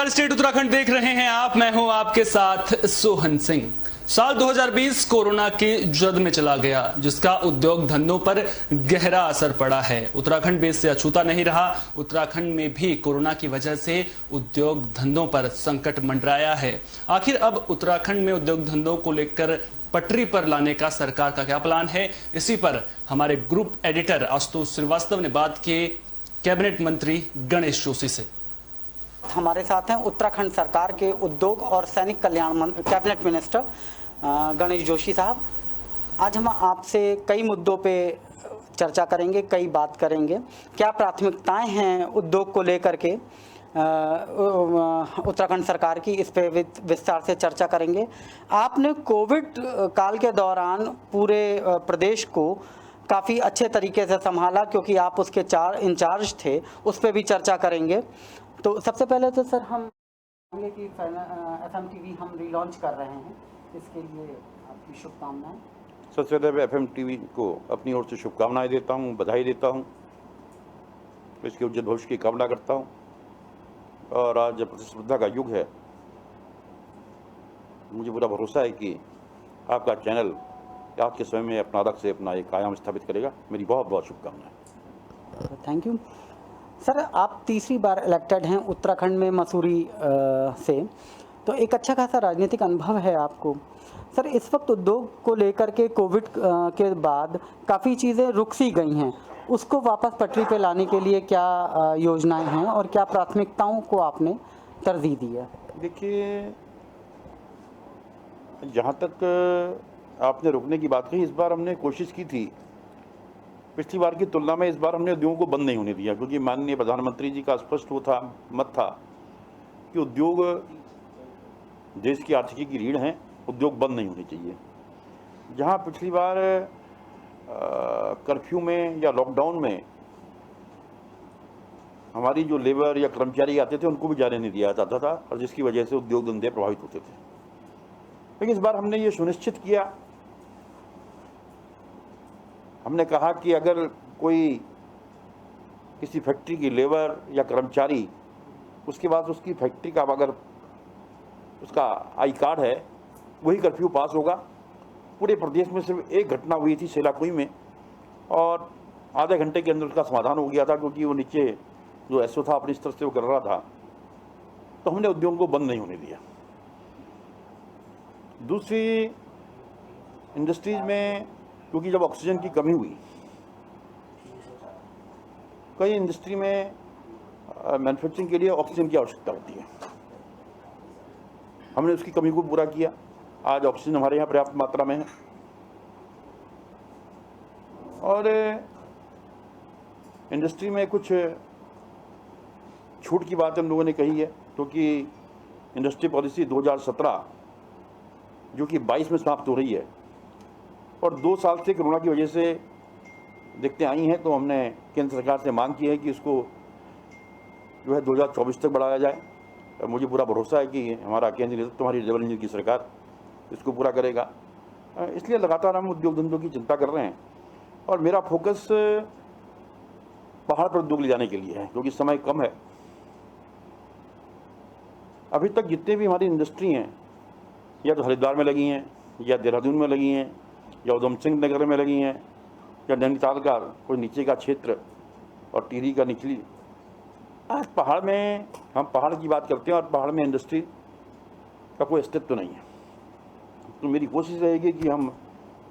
नमस्कार, स्टेट उत्तराखंड देख रहे हैं आप। मैं हूं आपके साथ सोहन सिंह। साल 2020 कोरोना की जद में चला गया, जिसका उद्योग धंधों पर गहरा असर पड़ा है। उत्तराखंड बेस से अछूता नहीं रहा। उत्तराखंड में भी कोरोना की वजह से उद्योग धंधों पर संकट मंडराया है। आखिर अब उत्तराखंड में उद्योग धंधों को लेकर पटरी पर लाने का सरकार का क्या प्लान है, इसी पर हमारे ग्रुप एडिटर आशुतोष श्रीवास्तव ने बात की कैबिनेट मंत्री गणेश जोशी से। हमारे साथ हैं उत्तराखंड सरकार के उद्योग और सैनिक कल्याण कैबिनेट मिनिस्टर गणेश जोशी साहब। आज हम आपसे कई मुद्दों पे चर्चा करेंगे, कई बात करेंगे। क्या प्राथमिकताएं हैं उद्योग को लेकर के उत्तराखंड सरकार की, इस पे विस्तार से चर्चा करेंगे। आपने कोविड काल के दौरान पूरे प्रदेश को काफ़ी अच्छे तरीके से संभाला, क्योंकि आप उसके इंचार्ज थे, उस पर भी चर्चा करेंगे। तो सबसे पहले तो सर हम कि FM TV हम रिलॉन्च कर रहे हैं, इसके लिए आपकी शुभकामनाएं। सबसे पहले FM TV को अपनी ओर से शुभकामनाएं देता हूं, बधाई देता हूं, इसके उज्जवल भविष्य की कामना करता हूं। और आज प्रतिस्पर्धा का युग है, मुझे पूरा भरोसा है कि आपका चैनल आज के समय में अपना अलग से अपना एक आयाम स्थापित करेगा। मेरी बहुत बहुत शुभकामनाएं। Thank you sir. आप तीसरी बार इलेक्टेड हैं उत्तराखंड में मसूरी से, तो एक अच्छा खासा राजनीतिक अनुभव है आपको। सर, इस वक्त उद्योग को लेकर के कोविड के बाद काफ़ी चीज़ें रुक सी गई हैं, उसको वापस पटरी पे लाने के लिए क्या योजनाएं हैं और क्या प्राथमिकताओं को आपने तरजीह दी है? देखिए, जहाँ तक आपने रुकने की बात कही, इस बार हमने कोशिश की थी। पिछली बार की तुलना में इस बार हमने उद्योगों को बंद नहीं होने दिया, क्योंकि माननीय प्रधानमंत्री जी का स्पष्ट मत था कि उद्योग देश की आर्थिकी की रीढ़ हैं, उद्योग बंद नहीं होने चाहिए। जहां पिछली बार कर्फ्यू में या लॉकडाउन में हमारी जो लेबर या कर्मचारी आते थे उनको भी जाने नहीं दिया जाता था, और जिसकी वजह से उद्योग धंधे प्रभावित होते थे। लेकिन इस बार हमने ये सुनिश्चित किया, हमने कहा कि अगर कोई किसी फैक्ट्री की लेबर या कर्मचारी, उसके बाद उसकी फैक्ट्री का अगर उसका आई कार्ड है, वही कर्फ्यू पास होगा। पूरे प्रदेश में सिर्फ एक घटना हुई थी सेलाकुई में, और आधे घंटे के अंदर उसका समाधान हो गया था, क्योंकि वो नीचे जो एसओ था अपनी स्तर से वो कर रहा था। तो हमने उद्योग को बंद नहीं होने दिया। दूसरी, इंडस्ट्रीज में क्योंकि जब ऑक्सीजन की कमी हुई, कई इंडस्ट्री में मैन्युफैक्चरिंग के लिए ऑक्सीजन की आवश्यकता होती है, हमने उसकी कमी को पूरा किया। आज ऑक्सीजन हमारे यहाँ पर्याप्त मात्रा में है। और इंडस्ट्री में कुछ छूट की बात हम लोगों ने कही है, क्योंकि इंडस्ट्री पॉलिसी 2017 जो कि 22 में समाप्त हो रही है, और 2 साल से कोरोना की वजह से दिक्कतें आई हैं, तो हमने केंद्र सरकार से मांग की है कि इसको जो है 2024 तक बढ़ाया जाए। और मुझे पूरा भरोसा है कि हमारा केंद्रीय नेतृत्व, हमारी डबल इंजन की सरकार इसको पूरा करेगा। इसलिए लगातार हम उद्योग धंधों की चिंता कर रहे हैं, और मेरा फोकस पहाड़ पर उद्योग ले जाने के लिए है, क्योंकि समय कम है। अभी तक जितने भी हमारी इंडस्ट्री हैं, या तो हरिद्वार में लगी हैं, या देहरादून में लगी हैं, या उधम सिंह नगर में लगी हैं, या नैनीताल का कोई नीचे का क्षेत्र और टिहरी का निचली, आज पहाड़ में हम पहाड़ की बात करते हैं, और पहाड़ में इंडस्ट्री का कोई अस्तित्व नहीं है। तो मेरी कोशिश रहेगी कि हम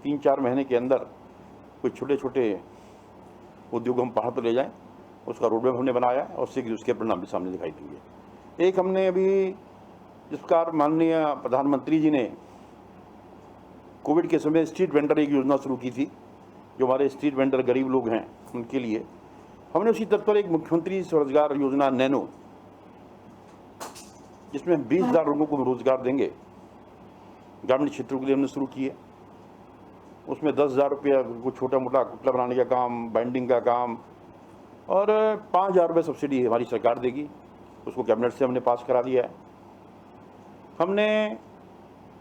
3-4 महीने के अंदर कोई छोटे छोटे उद्योग हम पहाड़ पर ले जाएं। उसका रोडमैप हमने बनाया है, और शीघ्र उसके परिणाम भी सामने दिखाई देंगे। एक हमने अभी जिस प्रकार माननीय प्रधानमंत्री जी ने कोविड के समय स्ट्रीट वेंडर एक योजना शुरू की थी, जो हमारे स्ट्रीट वेंडर गरीब लोग हैं उनके लिए, हमने उसी तर्ज पर एक मुख्यमंत्री स्वरोजगार योजना नैनो, जिसमें 20,000 लोगों को रोजगार देंगे, ग्रामीण क्षेत्रों के लिए हमने शुरू की है। उसमें 10,000 रुपया को छोटा मोटा कुटला बनाने का काम, बाइंडिंग का काम, और 5,000 रुपये सब्सिडी हमारी सरकार देगी। उसको कैबिनेट से हमने पास करा दिया है। हमने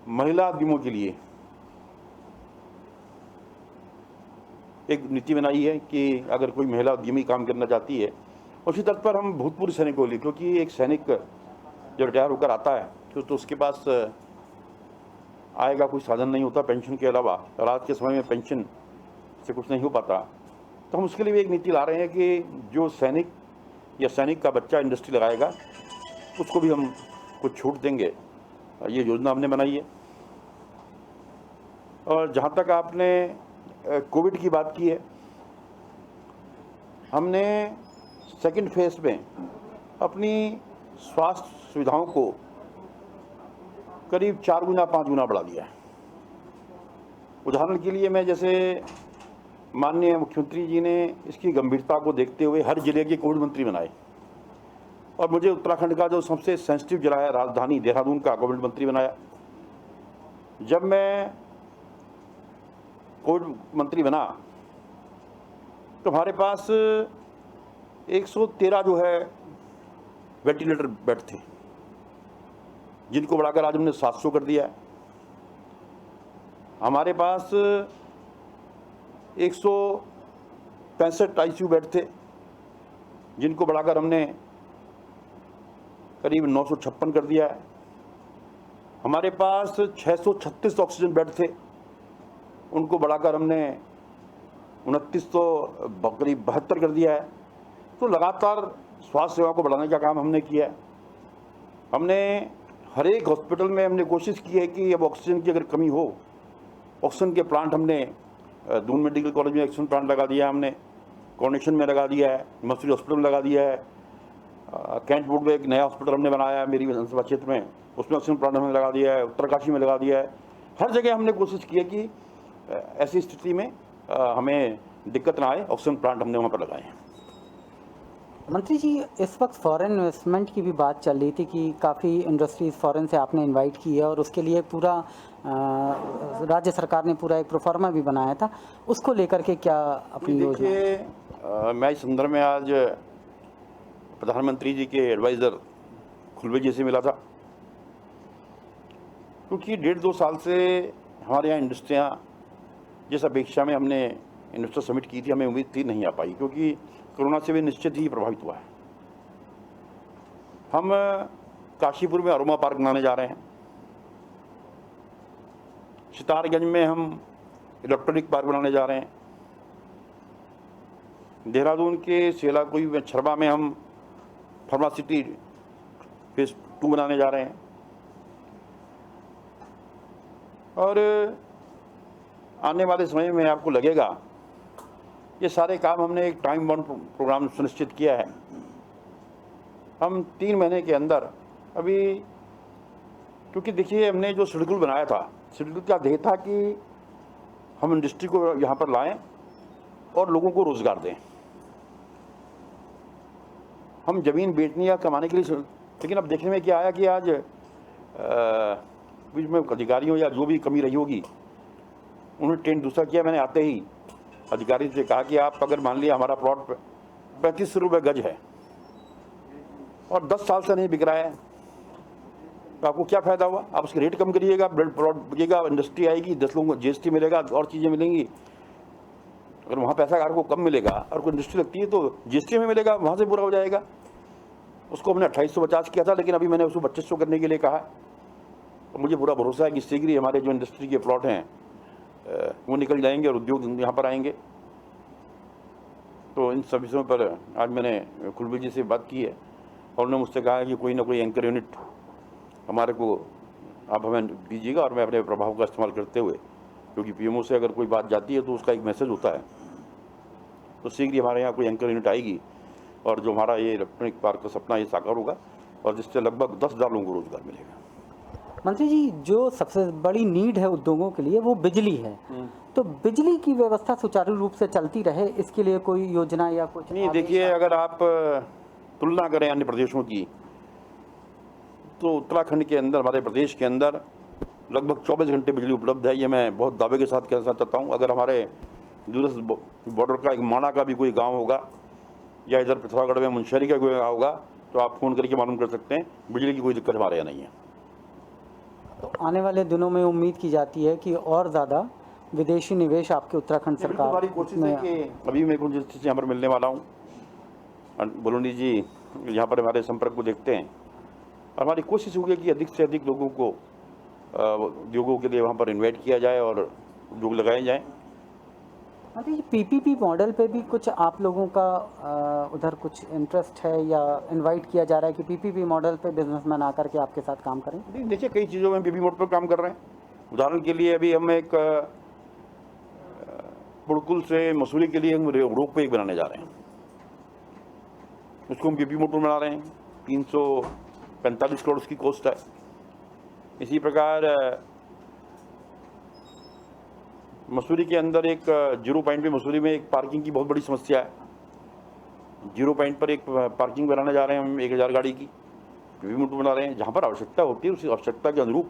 महिला उद्यमों के लिए एक नीति बनाई है कि अगर कोई महिला उद्यमी काम करना चाहती है, उसी तर्ज पर हम भूतपूर्व सैनिकों के लिए, क्योंकि एक सैनिक जो रिटायर होकर आता है तो उसके पास आय का कोई साधन नहीं होता पेंशन के अलावा, और आज के समय में पेंशन से कुछ नहीं हो पाता। तो हम उसके लिए भी एक नीति ला रहे हैं कि जो सैनिक या सैनिक का बच्चा इंडस्ट्री लगाएगा उसको भी हम कुछ छूट देंगे, ये योजना हमने बनाई है। और जहाँ तक आपने कोविड की बात की है, हमने सेकंड फेज में अपनी स्वास्थ्य सुविधाओं को करीब 4 गुना 5 गुना बढ़ा दिया है। उदाहरण के लिए मैं, जैसे माननीय मुख्यमंत्री जी ने इसकी गंभीरता को देखते हुए हर जिले के कोविड मंत्री बनाए, और मुझे उत्तराखंड का जो सबसे सेंसिटिव जिला है राजधानी देहरादून का कोविड मंत्री बनाया। जब मैं कोविड मंत्री बना तो हमारे पास 113 जो है वेंटिलेटर बेड थे, जिनको बढ़ाकर आज हमने 700 कर दिया है। हमारे पास 165 आईसीयू बेड थे, जिनको बढ़ाकर हमने करीब 956 कर दिया है। हमारे पास 636 ऑक्सीजन बेड थे, उनको बढ़ाकर हमने 2900 करीब 72 कर दिया है। तो लगातार स्वास्थ्य सेवा को बढ़ाने का काम हमने किया है। हमने हर एक हॉस्पिटल में हमने कोशिश की है कि अब ऑक्सीजन की अगर कमी हो, ऑक्सीजन के प्लांट हमने दून मेडिकल कॉलेज में ऑक्सीजन प्लांट लगा दिया है, हमने कोऑर्डिनेशन में लगा दिया है, मसूरी हॉस्पिटल में लगा दिया है, कैंट बोर्ड में एक नया हॉस्पिटल हमने बनाया है मेरी विधानसभा क्षेत्र में, उसमें ऑक्सीजन प्लांट हमने लगा दिया है, उत्तरकाशी में लगा दिया है। हर जगह हमने कोशिश की है कि ऐसी स्थिति में हमें दिक्कत ना आए, ऑक्सीजन प्लांट हमने वहाँ पर लगाए हैं। मंत्री जी, इस वक्त फॉरेन इन्वेस्टमेंट की भी बात चल रही थी कि काफ़ी इंडस्ट्रीज़ फॉरेन से आपने इनवाइट की है, और उसके लिए पूरा राज्य सरकार ने पूरा एक प्रोफार्मा भी बनाया था, उसको लेकर के क्या अपनी योजना? देखिए, मैं इस संदर्भ में आज प्रधानमंत्री जी के एडवाइज़र खुलबे जी से मिला था, क्योंकि 1.5-2 साल से हमारे यहाँ इंडस्ट्रियाँ जिस अपेक्षा में हमने इन्वेस्टर समिट की थी, हमें उम्मीद थी नहीं आ पाई, क्योंकि कोरोना से भी निश्चित ही प्रभावित हुआ है। हम काशीपुर में अरोमा पार्क बनाने जा रहे हैं, सितारगंज में हम इलेक्ट्रॉनिक पार्क बनाने जा रहे हैं, देहरादून के सेलाकुई में छरबा में हम फार्मासिटी फेज 2 बनाने जा रहे हैं, और आने वाले समय में आपको लगेगा ये सारे काम हमने एक टाइम बाउंड प्रोग्राम सुनिश्चित किया है। हम 3 महीने के अंदर अभी, क्योंकि देखिए हमने जो शेड्यूल बनाया था, शेड्यूल का ध्येय था कि हम इंडस्ट्री को यहाँ पर लाएं और लोगों को रोजगार दें। हम ज़मीन बेचने या कमाने के लिए, लेकिन अब देखने में क्या आया कि आज बीच में अधिकारियों या जो भी कमी रही होगी, उन्होंने ट्रेंड दूसरा किया। मैंने आते ही अधिकारी से कहा कि आप अगर मान लिया हमारा प्लॉट 35 रुपये गज है और 10 साल से नहीं बिक रहा है, तो आपको क्या फ़ायदा हुआ? आप उसकी रेट कम करिएगा, प्लॉट बिकेगा, इंडस्ट्री आएगी, 10 लोगों को जीएसटी मिलेगा और चीज़ें मिलेंगी। अगर वहाँ पैसा अगर को कम मिलेगा और कोई इंडस्ट्री लगती है तो जीएसटी में मिलेगा, वहाँ से पूरा हो जाएगा। उसको हमने 2850 किया था, लेकिन अभी मैंने उसको 2500 करने के लिए कहा। और मुझे पूरा भरोसा है कि शीघ्र ही हमारे जो इंडस्ट्री के प्लॉट हैं वो निकल जाएंगे और उद्योग यहाँ पर आएंगे। तो इन सब विषयों पर आज मैंने खुलबे जी से बात की है, और उन्होंने मुझसे कहा है कि कोई ना कोई एंकर यूनिट हमारे को आप हमें दीजिएगा, और मैं अपने प्रभाव का इस्तेमाल करते हुए, क्योंकि पीएमओ से अगर कोई बात जाती है तो उसका एक मैसेज होता है, तो शीघ्र ही हमारे यहाँ कोई एंकर यूनिट आएगी और जो हमारा ये इलेक्ट्रॉनिक पार्क का सपना ये साकार होगा, और जिससे लगभग 10,000 लोगों को रोजगार मिलेगा। मंत्री जी, जो सबसे बड़ी नीड है उद्योगों के लिए वो बिजली है, तो बिजली की व्यवस्था सुचारू रूप से चलती रहे, इसके लिए कोई योजना या कुछ? नहीं, देखिए, अगर आप तुलना करें अन्य प्रदेशों की, तो उत्तराखंड के अंदर, हमारे प्रदेश के अंदर लगभग 24 घंटे बिजली उपलब्ध है। ये मैं बहुत दावे के साथ कहना चाहता हूँ। अगर हमारे दूरस्थ बॉर्डर का एक माणा का भी कोई गाँव होगा, या इधर पिथौरागढ़ में मुंशेरी का कोई गाँव होगा, तो आप फ़ोन करके मालूम कर सकते हैं, बिजली की कोई दिक्कत हमारे यहाँ नहीं है। तो आने वाले दिनों में उम्मीद की जाती है कि और ज़्यादा विदेशी निवेश आपके उत्तराखंड सरकार हमारी कोशिश है कि अभी मैं कुछ से यहाँ पर मिलने वाला हूँ, बलूनी जी यहाँ पर हमारे संपर्क को देखते हैं, और हमारी कोशिश होगी कि अधिक से अधिक लोगों को उद्योगों के लिए वहाँ पर इन्वाइट किया जाए और उद्योग लगाए जाएँ। ये पीपीपी मॉडल पे भी कुछ आप लोगों का उधर कुछ इंटरेस्ट है या इनवाइट किया जा रहा है कि पीपीपी मॉडल पे बिजनेसमैन आकर के आपके साथ काम करें? नहीं, देखिए कई चीज़ों में पीपीपी मॉडल पर काम कर रहे हैं। उदाहरण के लिए अभी हम एक पुड़कुल से मसूरी के लिए हम रोपवे बनाने जा रहे हैं, उसको हम पीपीपी मॉडल बना रहे हैं। 345 करोड़ उसकी कॉस्ट है। इसी प्रकार मसूरी के अंदर एक जीरो पॉइंट पे मसूरी में एक पार्किंग की बहुत बड़ी समस्या है। जीरो पॉइंट पर एक पार्किंग बनाने जा रहे हैं हम 1000 गाड़ी की, पीपीपी मॉडल बना रहे हैं। जहाँ पर आवश्यकता होती है उसी आवश्यकता के अनुरूप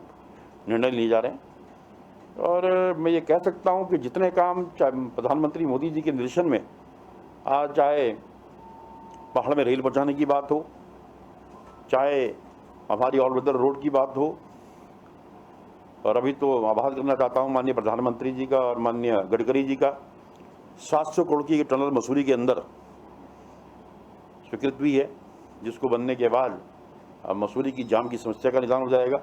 निर्णय लिए जा रहे हैं। और मैं ये कह सकता हूँ कि जितने काम प्रधानमंत्री मोदी जी के निर्देशन में आज, चाहे पहाड़ में रेल पहुँचाने की बात हो, चाहे हमारी ऑल वेदर रोड की बात हो, और अभी तो आभार करना चाहता हूँ माननीय प्रधानमंत्री जी का और माननीय गडकरी जी का, 700 करोड़ की टनल मसूरी के अंदर स्वीकृत हुई है, जिसको बनने के बाद मसूरी की जाम की समस्या का निदान हो जाएगा।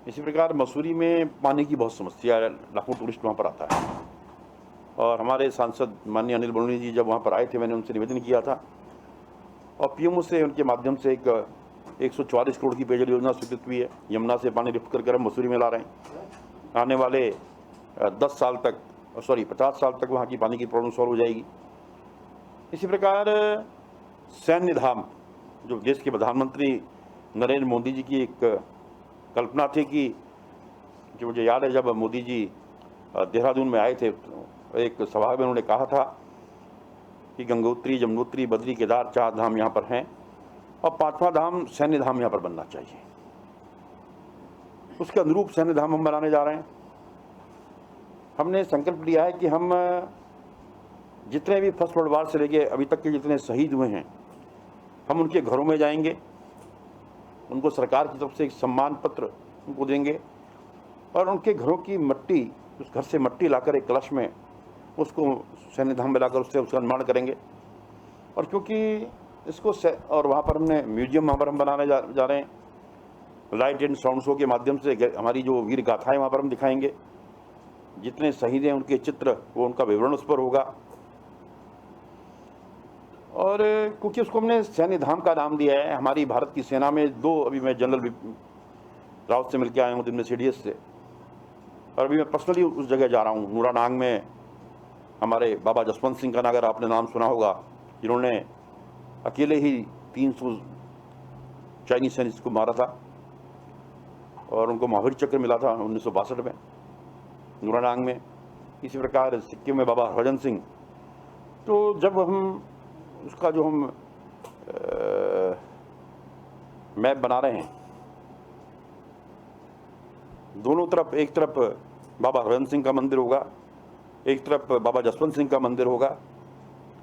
इसी प्रकार मसूरी में पानी की बहुत समस्या है, लाखों टूरिस्ट वहाँ पर आता है। और हमारे सांसद माननीय अनिल बलूनी जी जब वहाँ पर आए थे, मैंने उनसे निवेदन किया था और पीएमओ से उनके माध्यम से एक 144 करोड़ की पेयजल योजना स्वीकृत हुई है। यमुना से पानी लिफ्ट कर हम मसूरी में ला रहे हैं। आने वाले 50 साल तक वहाँ की पानी की प्रॉब्लम सॉल्व हो जाएगी। इसी प्रकार सैन्य धाम, जो देश के प्रधानमंत्री नरेंद्र मोदी जी की एक कल्पना थी कि जो मुझे याद है जब मोदी जी देहरादून में आए थे, एक सभा में उन्होंने कहा था कि गंगोत्री, यमुनोत्री, बद्री, केदार 4 धाम यहाँ पर हैं और 5वां धाम सैन्य धाम यहाँ पर बनना चाहिए। उसके अनुरूप सैन्य धाम हम बनाने जा रहे हैं। हमने संकल्प लिया है कि हम जितने भी फर्स्ट वर्ल्ड वार से लेके अभी तक के जितने शहीद हुए हैं, हम उनके घरों में जाएंगे, उनको सरकार की तरफ से एक सम्मान पत्र उनको देंगे और उनके घरों की मिट्टी, उस घर से मिट्टी लाकर एक कलश में उसको सैन्य धाम में लाकर उसका निर्माण करेंगे। और क्योंकि इसको और वहाँ पर हमने म्यूजियम वहाँ पर हम बनाने जा रहे हैं। लाइट एंड साउंड शो के माध्यम से हमारी जो वीर गाथाएँ वहाँ पर हम दिखाएंगे, जितने शहीद हैं उनके चित्र, वो उनका विवरण उस पर होगा। और क्योंकि उसको हमने सैन्य धाम का नाम दिया है, हमारी भारत की सेना में 2 अभी मैं जनरल रावत से मिलकर आया हूँ, दिन में CDS से, और अभी मैं पर्सनली उस जगह जा रहा हूँ। नूरानांग में हमारे बाबा जसवंत सिंह का अगर आपने नाम सुना होगा, जिन्होंने अकेले ही 300 चाइनीज सैनिक को मारा था और उनको महावीर चक्र मिला था 1962 में नूरानांग में। इसी प्रकार सिक्किम में बाबा हरभजन सिंह। तो जब हम उसका जो हम मैप बना रहे हैं, दोनों तरफ, एक तरफ बाबा हरभजन सिंह का मंदिर होगा, एक तरफ बाबा जसवंत सिंह का मंदिर होगा।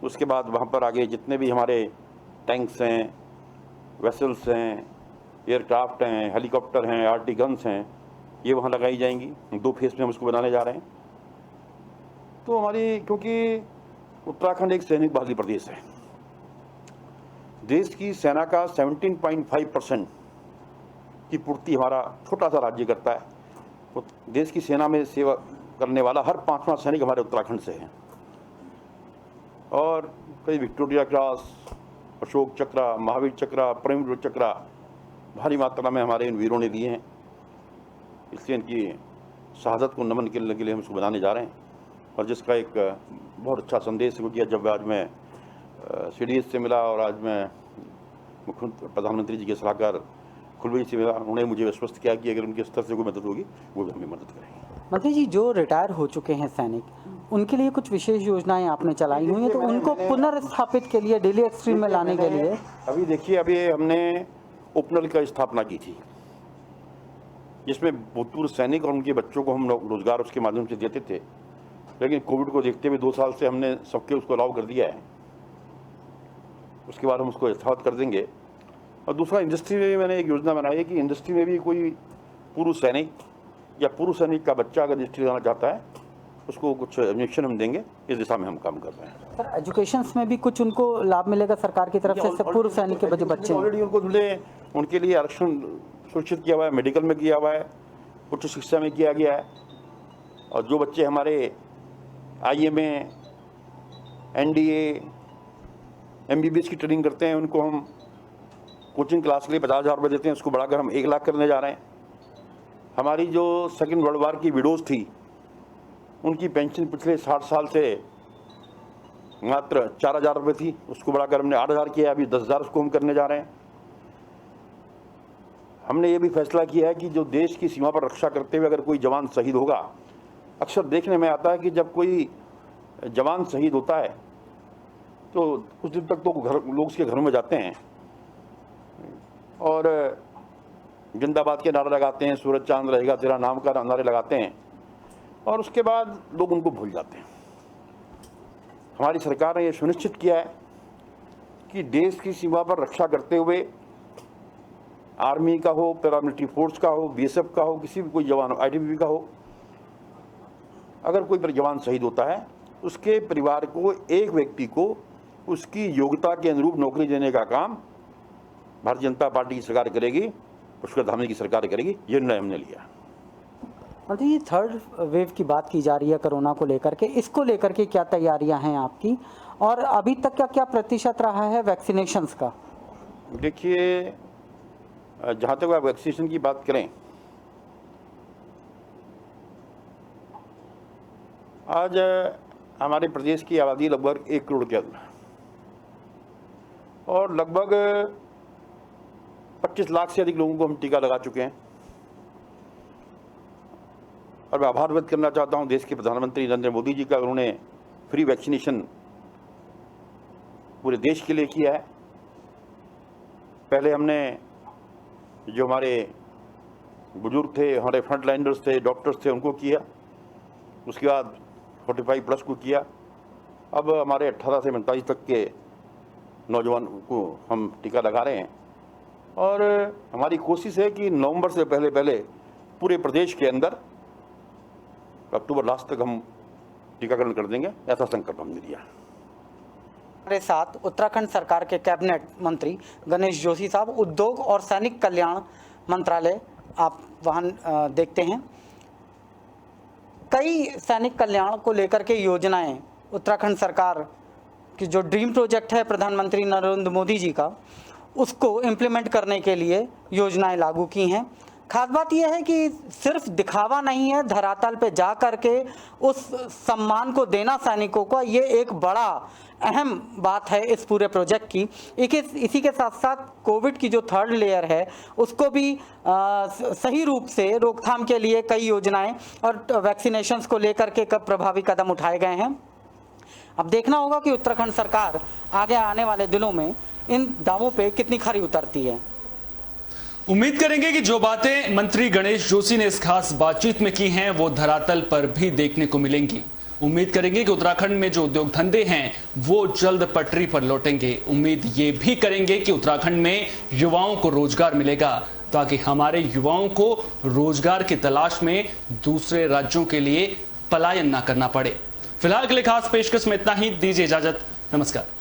उसके बाद वहाँ पर आगे जितने भी हमारे टैंक्स हैं, वेसल्स हैं, एयरक्राफ्ट हैं, हेलीकॉप्टर हैं, आरटी गन्स हैं, ये वहाँ लगाई जाएंगी। 2 फेज में हम उसको बनाने जा रहे हैं। तो हमारी, क्योंकि उत्तराखंड एक सैनिक बहाली प्रदेश है, देश की सेना का 17.5% की पूर्ति हमारा छोटा सा राज्य करता है। तो देश की सेना में सेवा करने वाला हर 5वां सैनिक हमारे उत्तराखंड से है। और कई विक्टोरिया क्रॉस, अशोक चक्र, महावीर चक्र, परमवीर चक्र भारी मात्रा में हमारे इन वीरों ने लिए हैं। इसलिए इनकी शहादत को नमन के लिए हम इसको बनाने जा रहे हैं। और जिसका एक बहुत अच्छा संदेश हो गया जब आज मैं CDS से मिला और आज मैं मुख्यमंत्री प्रधानमंत्री जी के सलाहकार खुलबई से मिला। उन्होंने मुझे विश्वस्त किया कि अगर उनके स्तर से कोई मदद होगी वो भी हमें मदद करेंगे। मंत्री जी, जो रिटायर हो चुके हैं सैनिक, उनके लिए कुछ विशेष योजनाएं आपने चलाई हुई हैं, तो उनको पुनर्स्थापित के लिए, डेली एक्सट्रीम में लाने के लिए? अभी देखिए, अभी हमने उपनल का स्थापना की थी, जिसमें भूतपूर्व सैनिक और उनके बच्चों को हम रोजगार उसके माध्यम से देते थे। लेकिन कोविड को देखते हुए 2 साल से हमने सबके उसको अलाउ कर दिया है। उसके बाद हम उसको यथावत कर देंगे। और दूसरा, इंडस्ट्री में भी मैंने एक योजना बनाई है कि इंडस्ट्री में भी कोई पूर्व सैनिक या पूर्व सैनिक का बच्चा अगर इंडस्ट्री जाना चाहता है, उसको कुछ इंजेक्शन हम देंगे, इस दिशा में हम काम कर रहे हैं। सर एजुकेशन में भी कुछ उनको लाभ मिलेगा सरकार की तरफ से? पूर्व सैनिक के बच्चे ऑलरेडी उनको मिले, उनके लिए आरक्षण सुरक्षित किया हुआ है, मेडिकल में किया हुआ है, उच्च शिक्षा में किया गया है। और जो बच्चे हमारे IMA, NDA, MBBS की ट्रेनिंग करते हैं, उनको हम कोचिंग क्लास के लिए 50,000 रुपये देते हैं, उसको बढ़ाकर हम 1 लाख करने जा रहे हैं। हमारी जो सेकेंड वर्ल्ड वार की विडोज़ थी, उनकी पेंशन पिछले 60 साल से मात्र 4,000 रुपये थी, उसको बढ़ाकर हमने 8,000 किया, अभी 10,000 उसको हम करने जा रहे हैं। हमने ये भी फैसला किया है कि जो देश की सीमा पर रक्षा करते हुए अगर कोई जवान शहीद होगा, अक्सर देखने में आता है कि जब कोई जवान शहीद होता है तो कुछ दिन तक तो लोग उसके घरों में जाते हैं और जिंदाबाद के नारे लगाते हैं, सूरज चांद रहेगा तेरा नाम का नारे लगाते हैं, और उसके बाद लोग उनको भूल जाते हैं। हमारी सरकार ने ये सुनिश्चित किया है कि देश की सीमा पर रक्षा करते हुए आर्मी का हो, पैरामिलिट्री फोर्स का हो, BSF का हो, किसी भी कोई जवान, ITBP का हो, अगर कोई जवान शहीद होता है, उसके परिवार को, एक व्यक्ति को उसकी योग्यता के अनुरूप नौकरी देने का काम भारतीय जनता पार्टी की सरकार करेगी, पुष्कर धामी की सरकार करेगी। ये निर्णय हमने लिया। और ये थर्ड वेव की बात की जा रही है कोरोना को लेकर के, इसको लेकर के क्या तैयारियां हैं आपकी, और अभी तक का क्या प्रतिशत रहा है वैक्सीनेशंस का? देखिए, जहाँ तक आप वैक्सीनेशन की बात करें, आज हमारे प्रदेश की आबादी लगभग 1 करोड़ के अंदर, और लगभग 25 लाख से अधिक लोगों को हम टीका लगा चुके हैं। और मैं आभार व्यक्त करना चाहता हूं देश के प्रधानमंत्री नरेंद्र मोदी जी का, उन्होंने फ्री वैक्सीनेशन पूरे देश के लिए किया है। पहले हमने जो हमारे बुजुर्ग थे, हमारे फ्रंट लाइनर्स थे, डॉक्टर्स थे, उनको किया, उसके बाद 45+ को किया, अब हमारे 18 से 45 तक के नौजवान को हम टीका लगा रहे हैं। और हमारी कोशिश है कि नवंबर से पहले पूरे प्रदेश के अंदर अक्टूबर लास्ट तक हम टीकाकरण कर देंगे, ऐसा संकल्प हमने लिया। हमारे साथ उत्तराखंड सरकार के कैबिनेट मंत्री गणेश जोशी साहब, उद्योग और सैनिक कल्याण मंत्रालय आप वहाँ देखते हैं। कई सैनिक कल्याण को लेकर के योजनाएं उत्तराखंड सरकार की, जो ड्रीम प्रोजेक्ट है प्रधानमंत्री नरेंद्र मोदी जी का, उसको इम्प्लीमेंट करने के लिए योजनाएं लागू की हैं। खास बात यह है कि सिर्फ दिखावा नहीं है, धरातल पे जा करके उस सम्मान को देना सैनिकों को, ये एक बड़ा अहम बात है इस पूरे प्रोजेक्ट की। इसी के साथ साथ कोविड की जो थर्ड लेयर है उसको भी सही रूप से रोकथाम के लिए कई योजनाएं और वैक्सीनेशंस को लेकर के प्रभावी कदम उठाए गए हैं। अब देखना होगा कि उत्तराखंड सरकार आगे आने वाले दिनों में इन दावों पे कितनी खरी उतरती है। उम्मीद करेंगे कि जो बातें मंत्री गणेश जोशी ने इस खास बातचीत में की हैं वो धरातल पर भी देखने को मिलेंगी। उम्मीद करेंगे कि उत्तराखंड में जो उद्योग धंधे हैं वो जल्द पटरी पर लौटेंगे। उम्मीद ये भी करेंगे कि उत्तराखंड में युवाओं को रोजगार मिलेगा, ताकि हमारे युवाओं को रोजगार की तलाश में दूसरे राज्यों के लिए पलायन ना करना पड़े। फिलहाल के लिए खास पेशकश में इतना ही। दीजिए इजाजत, नमस्कार।